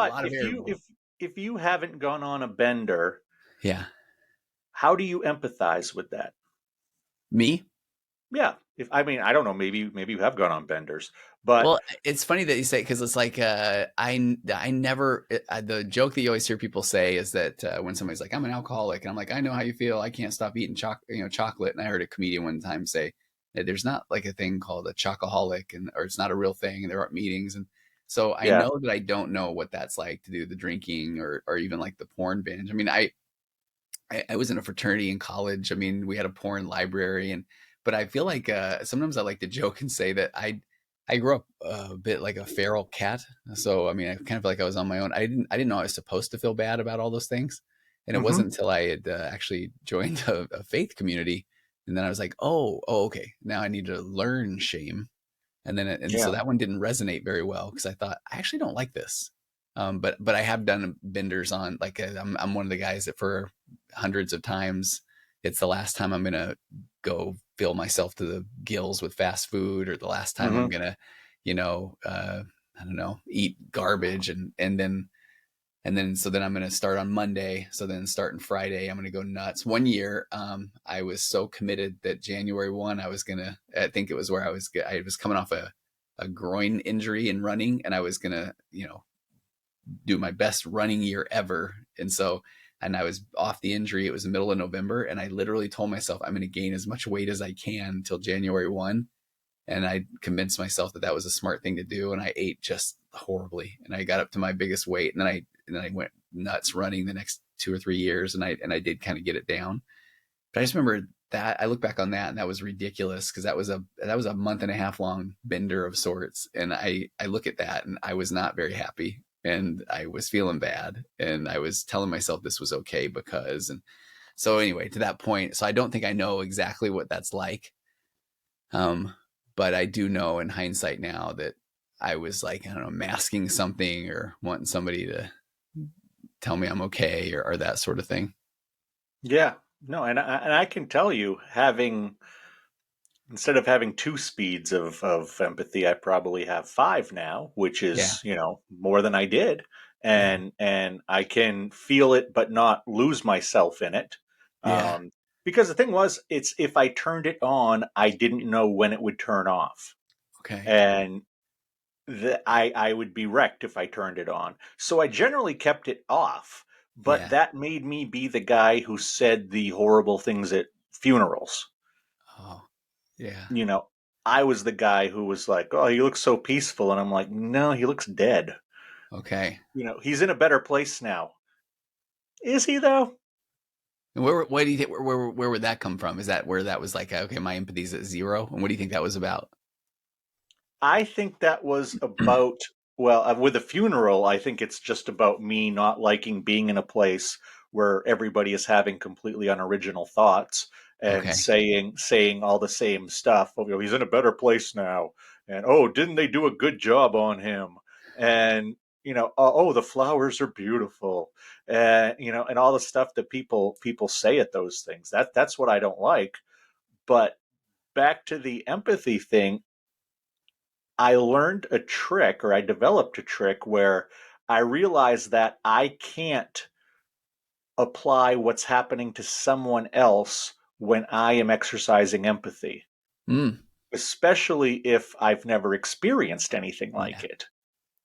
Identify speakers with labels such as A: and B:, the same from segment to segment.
A: But
B: lot of variables.
A: if you haven't gone on a bender,
B: Yeah.
A: how do you empathize with that?
B: Me?
A: Yeah. If I mean, I don't know, maybe you have gone on benders, but
B: Well, it's funny that you say because it's like I never the joke that you always hear people say is that when somebody's like I'm an alcoholic and I'm like I know how you feel, I can't stop eating chocolate, and I heard a comedian one time say that there's not like a thing called a chocoholic, and or it's not a real thing, and there aren't meetings. And so I
A: yeah.
B: know that I don't know what that's like to do the drinking or even like the porn binge. I mean, I was in a fraternity in college. I mean, we had a porn library, and but I feel like sometimes I like to joke and say that I grew up a bit like a feral cat. So I mean, I kind of feel like I was on my own. I didn't know I was supposed to feel bad about all those things, and it
A: Hmm.
B: wasn't until I had actually joined a faith community, and then I was like, oh, okay, now I need to learn shame, and then and so
A: Yeah.
B: that one didn't resonate very well because I thought I actually don't like this. But I have done benders on like I'm one of the guys that for hundreds of times it's the last time I'm gonna go fill myself to the gills with fast food, or the last time I'm
A: Hmm.
B: gonna, I don't know, eat garbage, and then so then I'm gonna start on Monday. So then starting Friday, I'm gonna go nuts. One year, I was so committed that January 1, I think it was where I was coming off a groin injury in running, and I was gonna, do my best running year ever. And I was off the injury. It was the middle of November, and I literally told myself I'm going to gain as much weight as I can until January 1. And I convinced myself that that was a smart thing to do. And I ate just horribly, and I got up to my biggest weight, and then I went nuts running the next 2 or 3 years, and I did kind of get it down. But I just remember that I look back on that, and that was ridiculous because that was a month and a half long bender of sorts, and I look at that and I was not very happy, and I was feeling bad, and I was telling myself this was okay because. And so anyway, to that point, so I don't think I know exactly what that's like, um, but I do know in hindsight now that I was like, I don't know, masking something or wanting somebody to tell me I'm okay, or that sort of thing.
A: Yeah. No, and I can tell you, having instead of having two speeds of empathy, I probably have five now, which
B: Yeah,
A: is, more than I did.
B: yeah,
A: And I can feel it but not lose myself in it.
B: yeah.
A: Um, because the thing was, it's if I turned it on, I didn't know when it would turn off.
B: Okay.
A: And I would be wrecked if I turned it on. So I generally kept it off, but
B: Yeah.
A: that made me be the guy who said the horrible things at funerals.
B: Oh, yeah.
A: You know, I was the guy who was like, "Oh, he looks so peaceful," and I'm like, "No, he looks dead."
B: Okay.
A: He's in a better place now. Is he though?
B: And what do you think? Where would that come from? Is that where that was like, okay, my empathy's at zero? And what do you think that was about?
A: I think that was about, well, with a funeral, I think it's just about me not liking being in a place where everybody is having completely unoriginal thoughts and
B: Okay.
A: saying all the same stuff. Oh, he's in a better place now, and oh, didn't they do a good job on him? And oh, the flowers are beautiful, and and all the stuff that people say at those things. That's what I don't like. But back to the empathy thing, I learned a trick, or I developed a trick where I realized that I can't apply what's happening to someone else when I am exercising empathy,
B: Mm.
A: especially if I've never experienced anything like
B: Yeah.
A: it.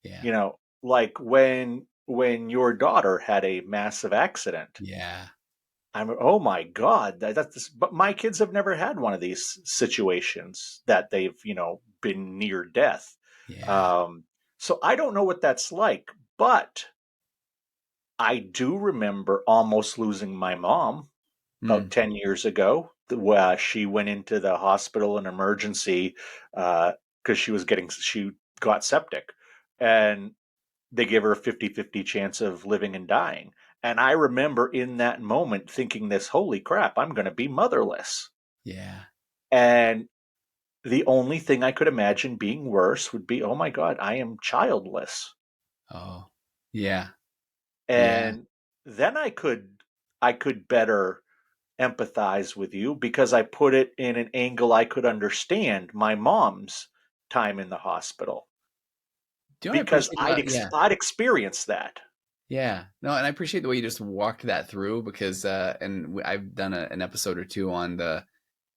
B: Yeah.
A: Like when your daughter had a massive accident.
B: Yeah.
A: Oh my God, but my kids have never had one of these situations that they've, been near death.
B: Yeah.
A: Um, so I don't know what that's like, but I do remember almost losing my mom about
B: Mm.
A: 10 years ago, where she went into the hospital in emergency because she got septic. And they give her a 50-50 chance of living and dying. And I remember in that moment thinking this, holy crap, I'm going to be motherless.
B: Yeah.
A: And the only thing I could imagine being worse would be, oh my God, I am childless.
B: Oh. Yeah. Yeah.
A: And then I could better empathize with you because I put it in an angle I could understand my mom's time in the hospital.
B: Do you know what I
A: because
B: appreciate about, yeah.
A: I'd experienced that.
B: Yeah, no, and I appreciate the way you just walked that through because, I've done an episode or two on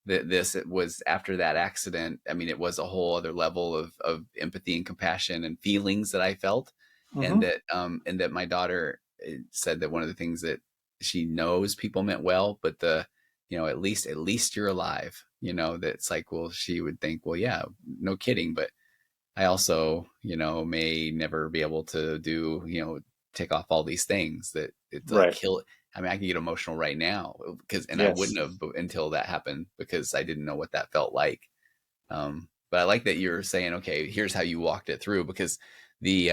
B: this. It was after that accident. I mean, it was a whole other level of empathy and compassion and feelings that I felt,
A: Hmm.
B: and that my daughter said that one of the things that she knows people meant well, but at least you're alive. That's like, well, she would think, well, yeah, no kidding, but I also, may never be able to do, take off all these things that it's like
A: Right.
B: kill. I mean, I can get emotional right now and I
A: Yes.
B: wouldn't have until that happened because I didn't know what that felt like. But I like that you're saying, okay, here's how you walked it through because the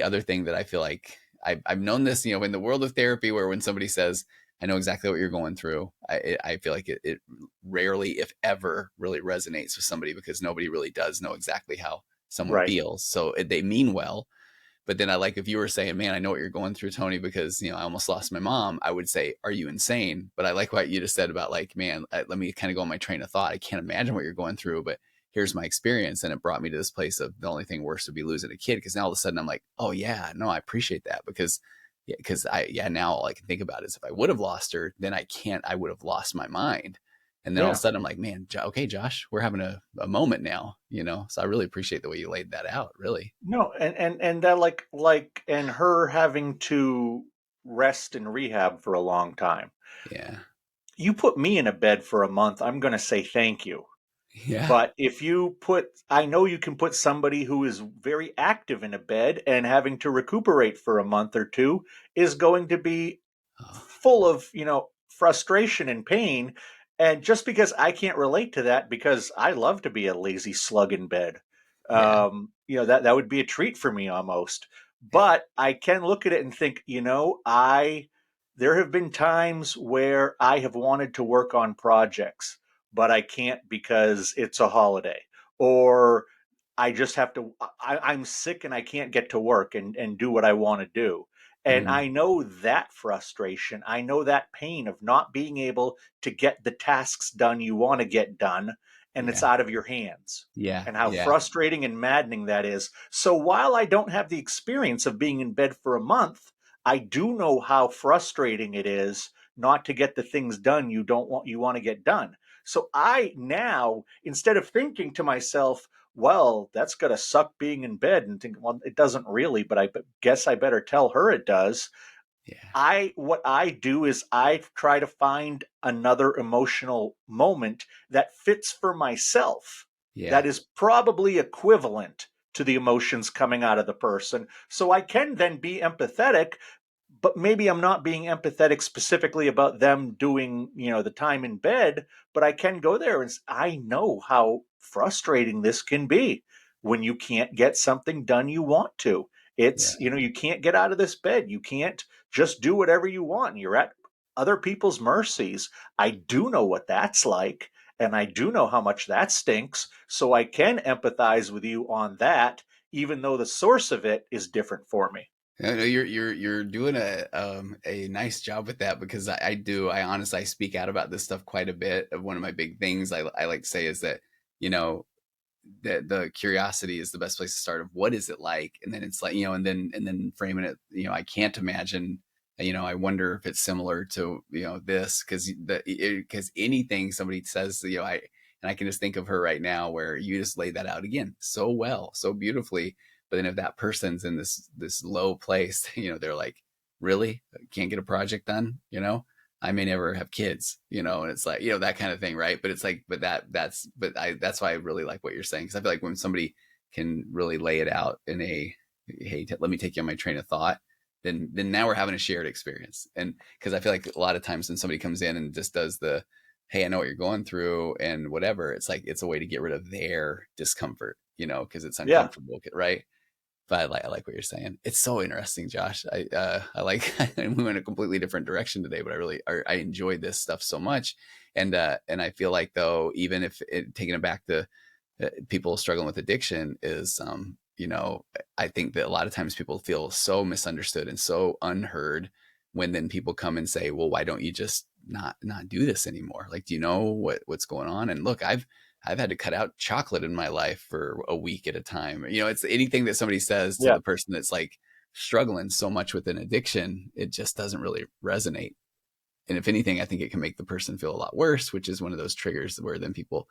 B: other thing that I feel like I've known this, in the world of therapy, where when somebody says, I know exactly what you're going through, I feel like it rarely, if ever, really resonates with somebody because nobody really does know exactly how someone
A: Right.
B: feels. So they mean well, but then I like if you were saying, man, I know what you're going through, Tony, because, I almost lost my mom, I would say, are you insane? But I like what you just said about like, man, let me kind of go on my train of thought. I can't imagine what you're going through, but here's my experience. And it brought me to this place of the only thing worse would be losing a kid. Cause now all of a sudden I'm like, oh yeah, no, I appreciate that because now all I can think about is if I would have lost her, then I would have lost my mind. And then all of a
A: Yeah.
B: sudden I'm like, man, okay, Josh, we're having a moment now. So I really appreciate the way you laid that out, really.
A: No, and that and her having to rest in rehab for a long time.
B: Yeah.
A: You put me in a bed for a month, I'm going to say thank you.
B: Yeah.
A: But if you put, I know you can put somebody who is very active in a bed and having to recuperate for a month or two is going to be
B: Oh,
A: full of, frustration and pain. And just because I can't relate to that, because I love to be a lazy slug in bed,
B: yeah.
A: that would be a treat for me almost.
B: Yeah.
A: But I can look at it and think, there have been times where I have wanted to work on projects, but I can't because it's a holiday, or I just have to. I'm sick and I can't get to work and do what I want to do. And
B: Mhm.
A: I know that frustration. I know that pain of not being able to get the tasks done you want to get done, and it's
B: Yeah.
A: out of your hands.
B: Yeah.
A: And how
B: Yeah.
A: frustrating and maddening that is. So while I don't have the experience of being in bed for a month, I do know how frustrating it is not to get the things done you want to get done. So I now, instead of thinking to myself, well, that's got to suck being in bed, and think, well, it doesn't really, but I guess I better tell her it does.
B: Yeah.
A: What I do is I try to find another emotional moment that fits for myself,
B: Yeah.
A: that is probably equivalent to the emotions coming out of the person, so I can then be empathetic. But maybe I'm not being empathetic specifically about them doing, the time in bed, but I can go there and I know how frustrating this can be when you can't get something done you want to.
B: Yeah.
A: You can't get out of this bed. You can't just do whatever you want. You're at other people's mercies. I do know what that's like, and I do know how much that stinks. So I can empathize with you on that, even though the source of it is different for me.
B: No, no, you're doing a nice job with that because I honestly I speak out about this stuff quite a bit. One of my big things I like to say is that you know that the curiosity is the best place to start of what is it like, and then it's like and then framing it, I can't imagine, I wonder if it's similar to this because anything somebody says, I can just think of her right now where you just laid that out again so well, so beautifully. But then if that person's in this low place, they're like, really can't get a project done, I may never have kids, and it's like, that kind of thing, right? But it's like, that's why I really like what you're saying, because I feel like when somebody can really lay it out in a, hey, let me take you on my train of thought, then now we're having a shared experience. And because I feel like a lot of times when somebody comes in and just does the, hey, I know what you're going through and whatever, it's like it's a way to get rid of their discomfort, because it's
A: Yeah.
B: uncomfortable, right? But I like what you're saying. It's so interesting, Josh. I like we went a completely different direction today, but I enjoyed this stuff so much, and I feel like though, even if taking it back to people struggling with addiction is, I think that a lot of times people feel so misunderstood and so unheard when then people come and say, well, why don't you just not do this anymore? Like, do you know what's going on? And look, I've had to cut out chocolate in my life for a week at a time. It's anything that somebody says to
A: Yeah.
B: the person that's like struggling so much with an addiction, it just doesn't really resonate. And if anything, I think it can make the person feel a lot worse, which is one of those triggers where then people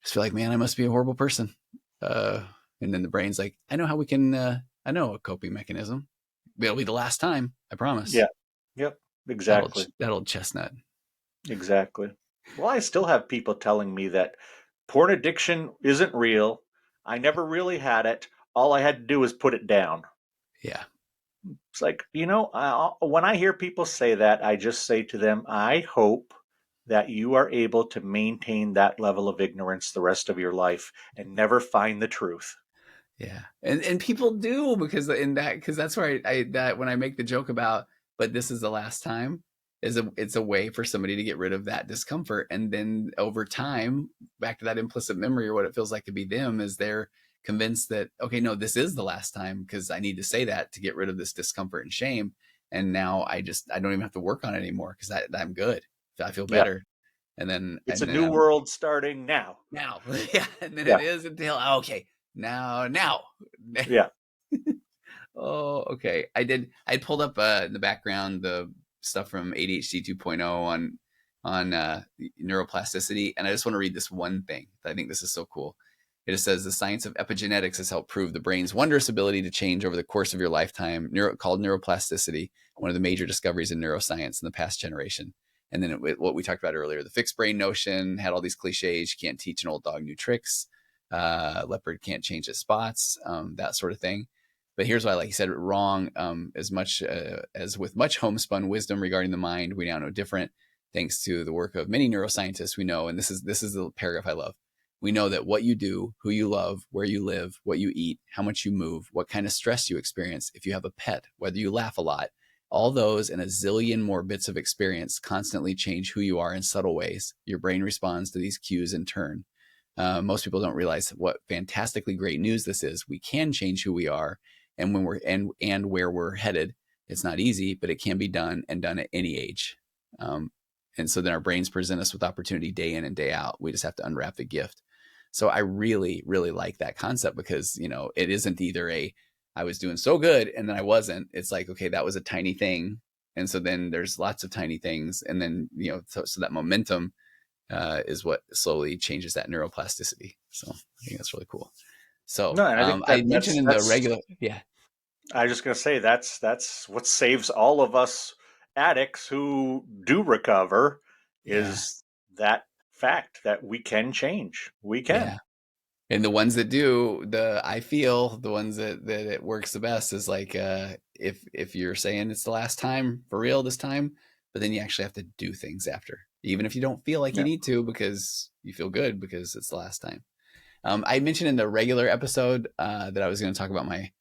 B: just feel like, man, I must be a horrible person. Uh, and then the brain's like, I know how we can, I know a coping mechanism. It'll be the last time, I promise.
A: Yeah. Yep. Exactly.
B: That old chestnut.
A: Exactly. Well, I still have people telling me that porn addiction isn't real. I never really had it. All I had to do was put it down.
B: Yeah.
A: It's like, when I hear people say that, I just say to them, I hope that you are able to maintain that level of ignorance the rest of your life and never find the truth.
B: Yeah. And people do because that's where I that when I make the joke about, but this is the last time, it's a way for somebody to get rid of that discomfort. And then over time, back to that implicit memory or what it feels like to be them is they're convinced that, okay, no, this is the last time because I need to say that to get rid of this discomfort and shame. And now I don't even have to work on it anymore because I'm good. I feel
A: Yeah.
B: better. And then
A: It's a
B: and then
A: new
B: I'm
A: world starting now.
B: now. Yeah. And then
A: Yeah.
B: it is until okay, now.
A: Yeah.
B: Oh, okay. I pulled up in the background the stuff from ADHD 2.0 on neuroplasticity, and I just want to read this one thing. I think this is so cool. It just says the science of epigenetics has helped prove the brain's wondrous ability to change over the course of your lifetime, called neuroplasticity, one of the major discoveries in neuroscience in the past generation. And then what we talked about earlier, the fixed brain notion had all these cliches. You can't teach an old dog new tricks. Leopard can't change its spots, that sort of thing. But here's why, like you said, wrong. As much as with much homespun wisdom regarding the mind, we now know different. Thanks to the work of many neuroscientists, we know, and this is the paragraph I love. We know that what you do, who you love, where you live, what you eat, how much you move, what kind of stress you experience, if you have a pet, whether you laugh a lot, all those and a zillion more bits of experience constantly change who you are in subtle ways. Your brain responds to these cues in turn. Most people don't realize what fantastically great news this is. We can change who we are and when we're and where we're headed. It's not easy, but it can be done and done at any age. And so then our brains present us with opportunity day in and day out. We just have to unwrap the gift. So I really, really like that concept because, it isn't either I was doing so good and then I wasn't. It's like, okay, that was a tiny thing. And so then there's lots of tiny things. And then, so that momentum is what slowly changes that neuroplasticity. So I think that's really cool. So
A: No, and I think
B: I
A: that
B: mentioned in the regular, yeah,
A: I was just gonna say that's what saves all of us addicts who do recover
B: yeah,
A: is that fact that we can change. We can.
B: yeah. And the ones that do, I feel the ones that it works the best is like if you're saying it's the last time for real this time, but then you actually have to do things after, even if you don't feel like you
A: Yeah.
B: need to because you feel good because it's the last time. I mentioned in the regular episode that I was going to talk about my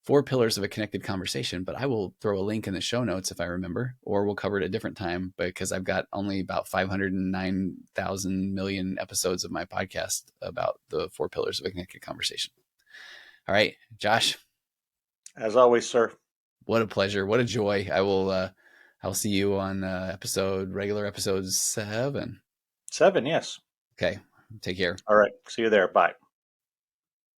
B: 4 pillars of a connected conversation, but I will throw a link in the show notes if I remember, or we'll cover it a different time because I've got only about 509,000 million episodes of my podcast about the 4 pillars of a connected conversation. All right, Josh,
A: As always, sir.
B: what a pleasure. What a joy. I'll see you on regular episode 7.
A: 7, yes.
B: Okay. Take care.
A: All right. See you there. Bye.